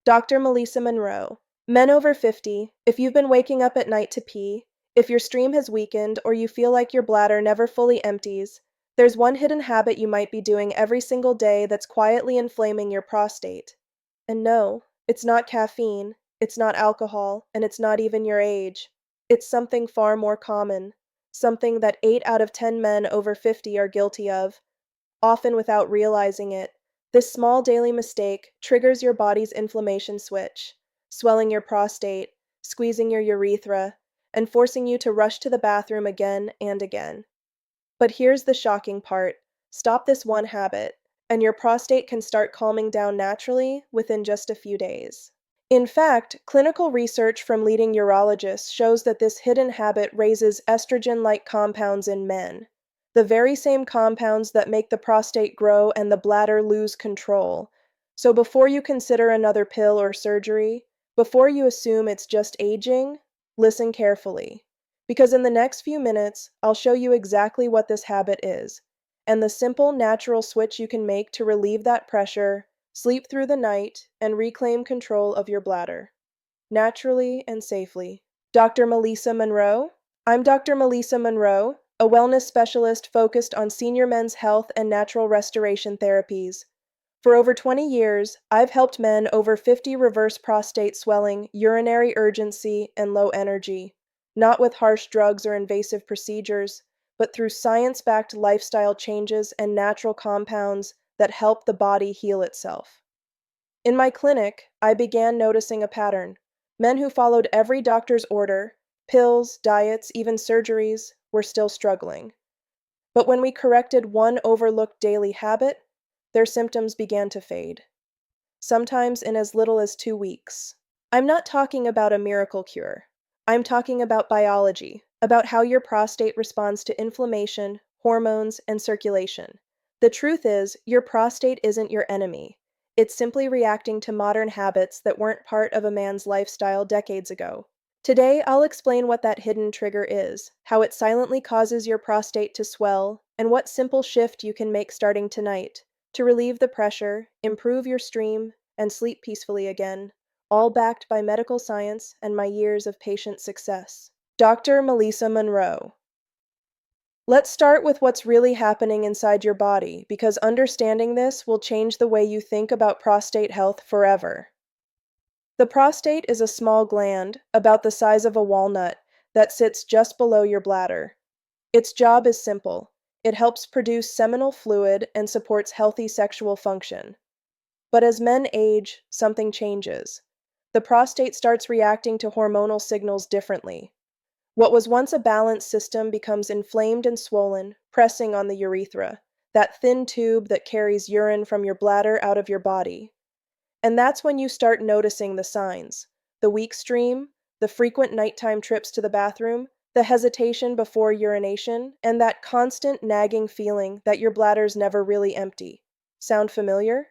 Dr. Melissa Monroe. Men over 50, if you've been waking up at night to pee, if your stream has weakened or you feel like your bladder never fully empties, there's one hidden habit you might be doing every single day that's quietly inflaming your prostate. And no, it's not caffeine, it's not alcohol, and it's not even your age. It's something far more common, something that 8 out of 10 men over 50 are guilty of, often without realizing it. This small daily mistake triggers your body's inflammation switch, swelling your prostate, squeezing your urethra, and forcing you to rush to the bathroom again and again. But here's the shocking part. Stop this one habit, and your prostate can start calming down naturally within just a few days. In fact, clinical research from leading urologists shows that this hidden habit raises estrogen-like compounds in men, the very same compounds that make the prostate grow and the bladder lose control. So before you consider another pill or surgery, before you assume it's just aging, listen carefully. Because in the next few minutes, I'll show you exactly what this habit is, and the simple, natural switch you can make to relieve that pressure, sleep through the night, and reclaim control of your bladder. Naturally and safely. Dr. Melissa Monroe? I'm Dr. Melissa Monroe, a wellness specialist focused on senior men's health and natural restoration therapies. For over 20 years, I've helped men over 50 reverse prostate swelling, urinary urgency, and low energy, not with harsh drugs or invasive procedures, but through science-backed lifestyle changes and natural compounds that help the body heal itself. In my clinic, I began noticing a pattern. Men who followed every doctor's order, pills, diets, even surgeries, were still struggling. But when we corrected one overlooked daily habit, their symptoms began to fade, sometimes in as little as 2 weeks. I'm not talking about a miracle cure. I'm talking about biology, about how your prostate responds to inflammation, hormones, and circulation. The truth is, your prostate isn't your enemy. It's simply reacting to modern habits that weren't part of a man's lifestyle decades ago. Today, I'll explain what that hidden trigger is, how it silently causes your prostate to swell, and what simple shift you can make starting tonight to relieve the pressure, improve your stream, and sleep peacefully again, all backed by medical science and my years of patient success. Dr. Melissa Monroe. Let's start with what's really happening inside your body, because understanding this will change the way you think about prostate health forever. The prostate is a small gland, about the size of a walnut, that sits just below your bladder. Its job is simple. It helps produce seminal fluid and supports healthy sexual function. But as men age, something changes. The prostate starts reacting to hormonal signals differently. What was once a balanced system becomes inflamed and swollen, pressing on the urethra, that thin tube that carries urine from your bladder out of your body. And that's when you start noticing the signs: the weak stream, the frequent nighttime trips to the bathroom, the hesitation before urination, and that constant nagging feeling that your bladder's never really empty. Sound familiar?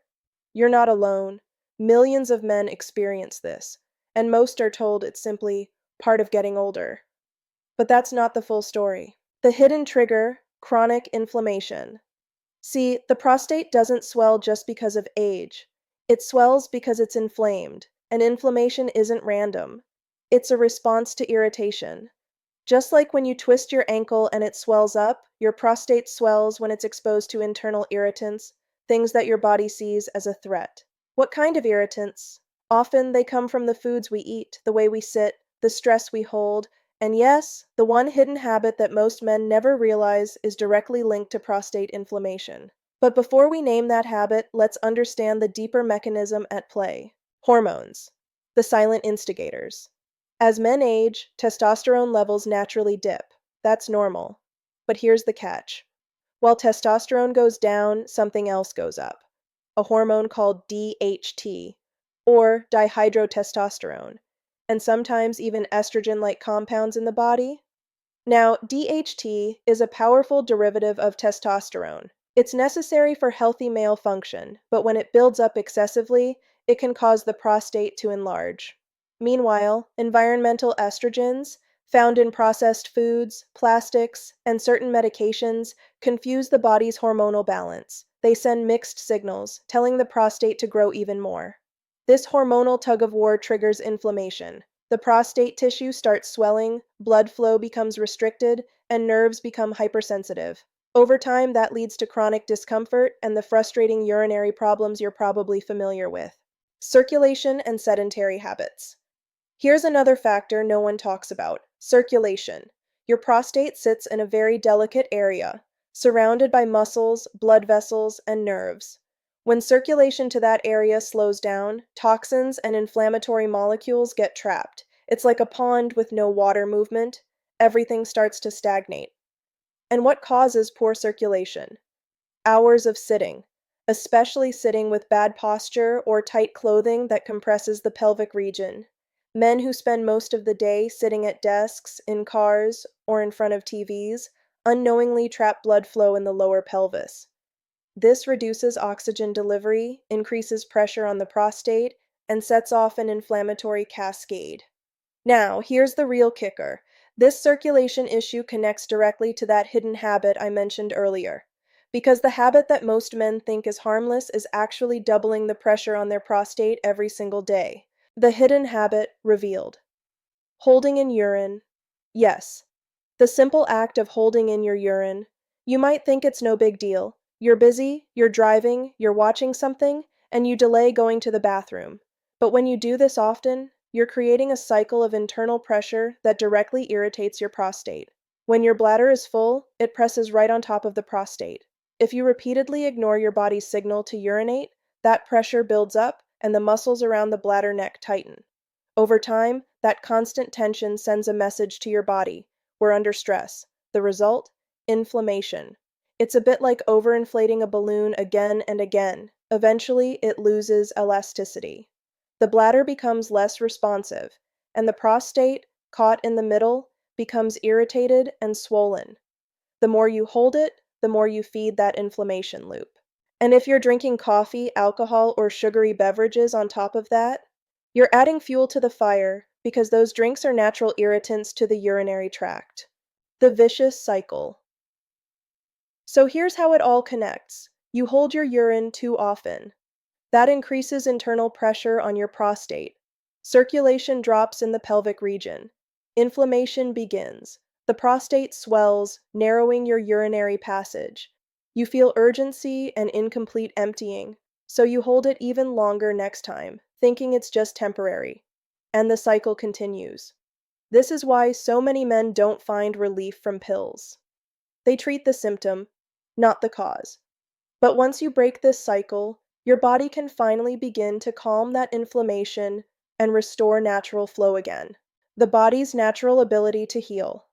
You're not alone. Millions of men experience this, and most are told it's simply part of getting older. But that's not the full story. The hidden trigger: chronic inflammation. See, the prostate doesn't swell just because of age. It swells because it's inflamed, and inflammation isn't random. It's a response to irritation. Just like when you twist your ankle and it swells up, your prostate swells when it's exposed to internal irritants, things that your body sees as a threat. What kind of irritants? Often they come from the foods we eat, the way we sit, the stress we hold, and yes, the one hidden habit that most men never realize is directly linked to prostate inflammation. But before we name that habit, let's understand the deeper mechanism at play. Hormones, the silent instigators. As men age, testosterone levels naturally dip. That's normal. But here's the catch. While testosterone goes down, something else goes up. A hormone called DHT, or dihydrotestosterone, and sometimes even estrogen-like compounds in the body. Now, DHT is a powerful derivative of testosterone. It's necessary for healthy male function, but when it builds up excessively, it can cause the prostate to enlarge. Meanwhile, environmental estrogens, found in processed foods, plastics, and certain medications, confuse the body's hormonal balance. They send mixed signals, telling the prostate to grow even more. This hormonal tug-of-war triggers inflammation. The prostate tissue starts swelling, blood flow becomes restricted, and nerves become hypersensitive. Over time, that leads to chronic discomfort and the frustrating urinary problems you're probably familiar with. Circulation and sedentary habits. Here's another factor no one talks about: circulation. Your prostate sits in a very delicate area, surrounded by muscles, blood vessels, and nerves. When circulation to that area slows down, toxins and inflammatory molecules get trapped. It's like a pond with no water movement. Everything starts to stagnate. And what causes poor circulation? Hours of sitting, especially sitting with bad posture or tight clothing that compresses the pelvic region. Men who spend most of the day sitting at desks, in cars, or in front of TVs unknowingly trap blood flow in the lower pelvis. This reduces oxygen delivery, increases pressure on the prostate, and sets off an inflammatory cascade. Now, here's the real kicker. This circulation issue connects directly to that hidden habit I mentioned earlier. Because the habit that most men think is harmless is actually doubling the pressure on their prostate every single day. The hidden habit revealed. Holding in urine. Yes, the simple act of holding in your urine. You might think it's no big deal. You're busy, you're driving, you're watching something, and you delay going to the bathroom. But when you do this often, you're creating a cycle of internal pressure that directly irritates your prostate. When your bladder is full, it presses right on top of the prostate. If you repeatedly ignore your body's signal to urinate, that pressure builds up and the muscles around the bladder neck tighten. Over time, that constant tension sends a message to your body: we're under stress. The result? Inflammation. It's a bit like overinflating a balloon again and again. Eventually, it loses elasticity. The bladder becomes less responsive, and the prostate, caught in the middle, becomes irritated and swollen. The more you hold it, the more you feed that inflammation loop. And if you're drinking coffee, alcohol, or sugary beverages on top of that, you're adding fuel to the fire because those drinks are natural irritants to the urinary tract. The vicious cycle. So here's how it all connects. You hold your urine too often. That increases internal pressure on your prostate. Circulation drops in the pelvic region. Inflammation begins. The prostate swells, narrowing your urinary passage. You feel urgency and incomplete emptying, so you hold it even longer next time, thinking it's just temporary. And the cycle continues. This is why so many men don't find relief from pills. They treat the symptom, not the cause. But once you break this cycle, your body can finally begin to calm that inflammation and restore natural flow again. The body's natural ability to heal.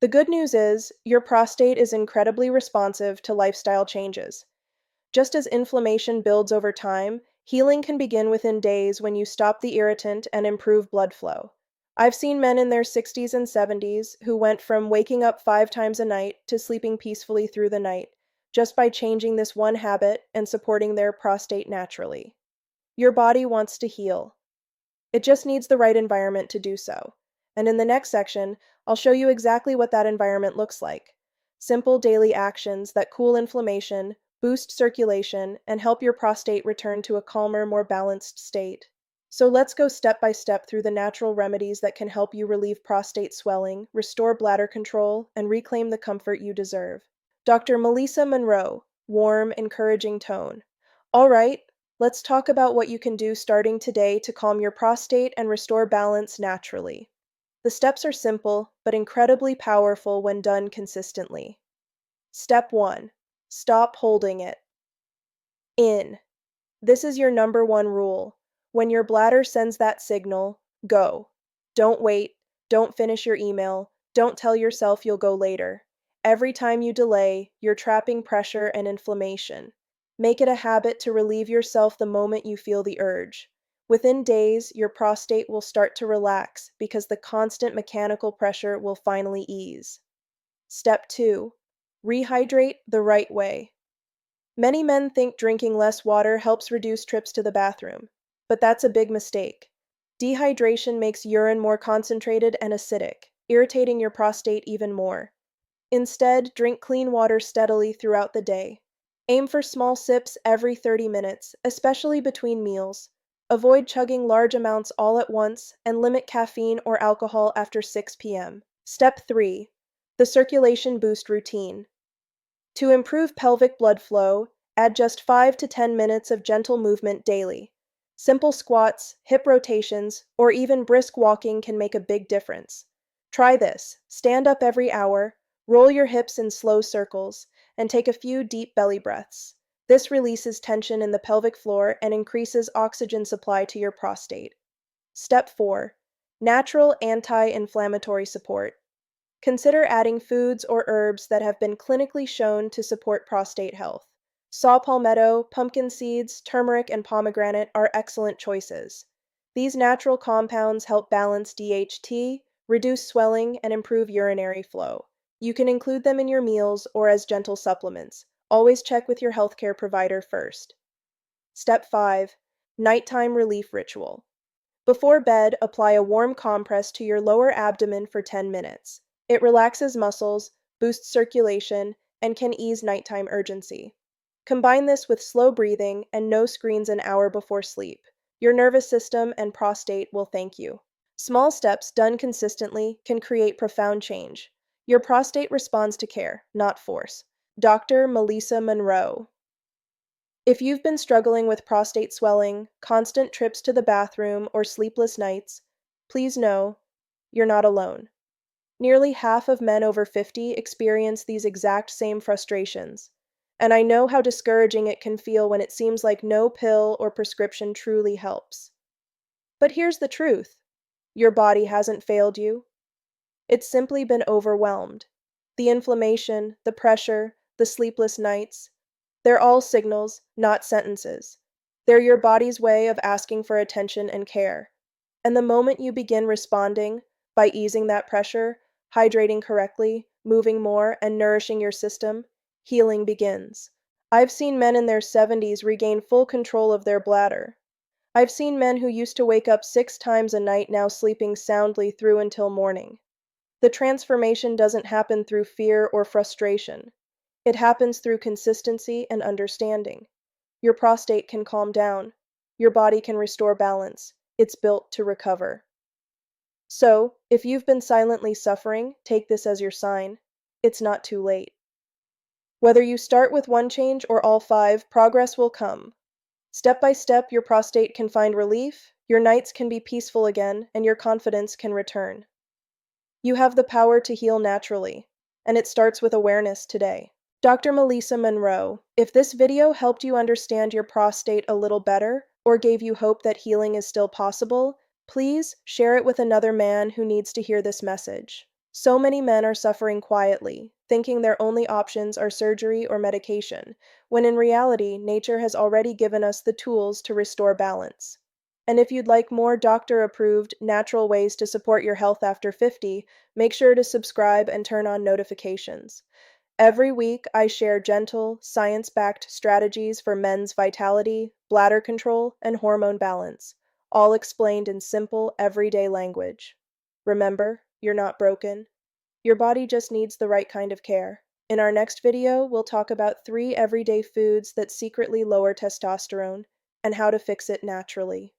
The good news is, your prostate is incredibly responsive to lifestyle changes. Just as inflammation builds over time, healing can begin within days when you stop the irritant and improve blood flow. I've seen men in their 60s and 70s who went from waking up 5 times a night to sleeping peacefully through the night, just by changing this one habit and supporting their prostate naturally. Your body wants to heal. It just needs the right environment to do so. And in the next section, I'll show you exactly what that environment looks like. Simple daily actions that cool inflammation, boost circulation, and help your prostate return to a calmer, more balanced state. So let's go step by step through the natural remedies that can help you relieve prostate swelling, restore bladder control, and reclaim the comfort you deserve. Dr. Melissa Monroe, warm, encouraging tone. All right, let's talk about what you can do starting today to calm your prostate and restore balance naturally. The steps are simple, but incredibly powerful when done consistently. Step 1. Stop holding it. In. This is your number one rule. When your bladder sends that signal, go. Don't wait. Don't finish your email. Don't tell yourself you'll go later. Every time you delay, you're trapping pressure and inflammation. Make it a habit to relieve yourself the moment you feel the urge. Within days, your prostate will start to relax because the constant mechanical pressure will finally ease. Step 2. Rehydrate the right way. Many men think drinking less water helps reduce trips to the bathroom, but that's a big mistake. Dehydration makes urine more concentrated and acidic, irritating your prostate even more. Instead, drink clean water steadily throughout the day. Aim for small sips every 30 minutes, especially between meals. Avoid chugging large amounts all at once and limit caffeine or alcohol after 6 p.m. Step 3. The circulation boost routine. To improve pelvic blood flow, add just 5 to 10 minutes of gentle movement daily. Simple squats, hip rotations, or even brisk walking can make a big difference. Try this. Stand up every hour, roll your hips in slow circles, and take a few deep belly breaths. This releases tension in the pelvic floor and increases oxygen supply to your prostate. Step 4. Natural anti-inflammatory support. Consider adding foods or herbs that have been clinically shown to support prostate health. Saw palmetto, pumpkin seeds, turmeric, and pomegranate are excellent choices. These natural compounds help balance DHT, reduce swelling, and improve urinary flow. You can include them in your meals or as gentle supplements. Always check with your healthcare provider first. Step 5. Nighttime relief ritual. Before bed, apply a warm compress to your lower abdomen for 10 minutes. It relaxes muscles, boosts circulation, and can ease nighttime urgency. Combine this with slow breathing and no screens an hour before sleep. Your nervous system and prostate will thank you. Small steps done consistently can create profound change. Your prostate responds to care, not force. Dr. Melissa Monroe. If you've been struggling with prostate swelling, constant trips to the bathroom, or sleepless nights, please know you're not alone. Nearly half of men over 50 experience these exact same frustrations, and I know how discouraging it can feel when it seems like no pill or prescription truly helps. But here's the truth. Your body hasn't failed you. It's simply been overwhelmed. The inflammation, the pressure, the sleepless nights, they're all signals, not sentences. They're your body's way of asking for attention and care. And the moment you begin responding, by easing that pressure, hydrating correctly, moving more, and nourishing your system, healing begins. I've seen men in their 70s regain full control of their bladder. I've seen men who used to wake up 6 times a night now sleeping soundly through until morning. The transformation doesn't happen through fear or frustration. It happens through consistency and understanding. Your prostate can calm down. Your body can restore balance. It's built to recover. So, if you've been silently suffering, take this as your sign. It's not too late. Whether you start with one change or all 5, progress will come. Step by step, your prostate can find relief, your nights can be peaceful again, and your confidence can return. You have the power to heal naturally, and it starts with awareness today. Dr. Melissa Monroe, if this video helped you understand your prostate a little better or gave you hope that healing is still possible, please share it with another man who needs to hear this message. So many men are suffering quietly, thinking their only options are surgery or medication, when in reality, nature has already given us the tools to restore balance. And if you'd like more doctor-approved, natural ways to support your health after 50, make sure to subscribe and turn on notifications. Every week, I share gentle, science-backed strategies for men's vitality, bladder control, and hormone balance, all explained in simple, everyday language. Remember, you're not broken. Your body just needs the right kind of care. In our next video, we'll talk about 3 everyday foods that secretly lower testosterone and how to fix it naturally.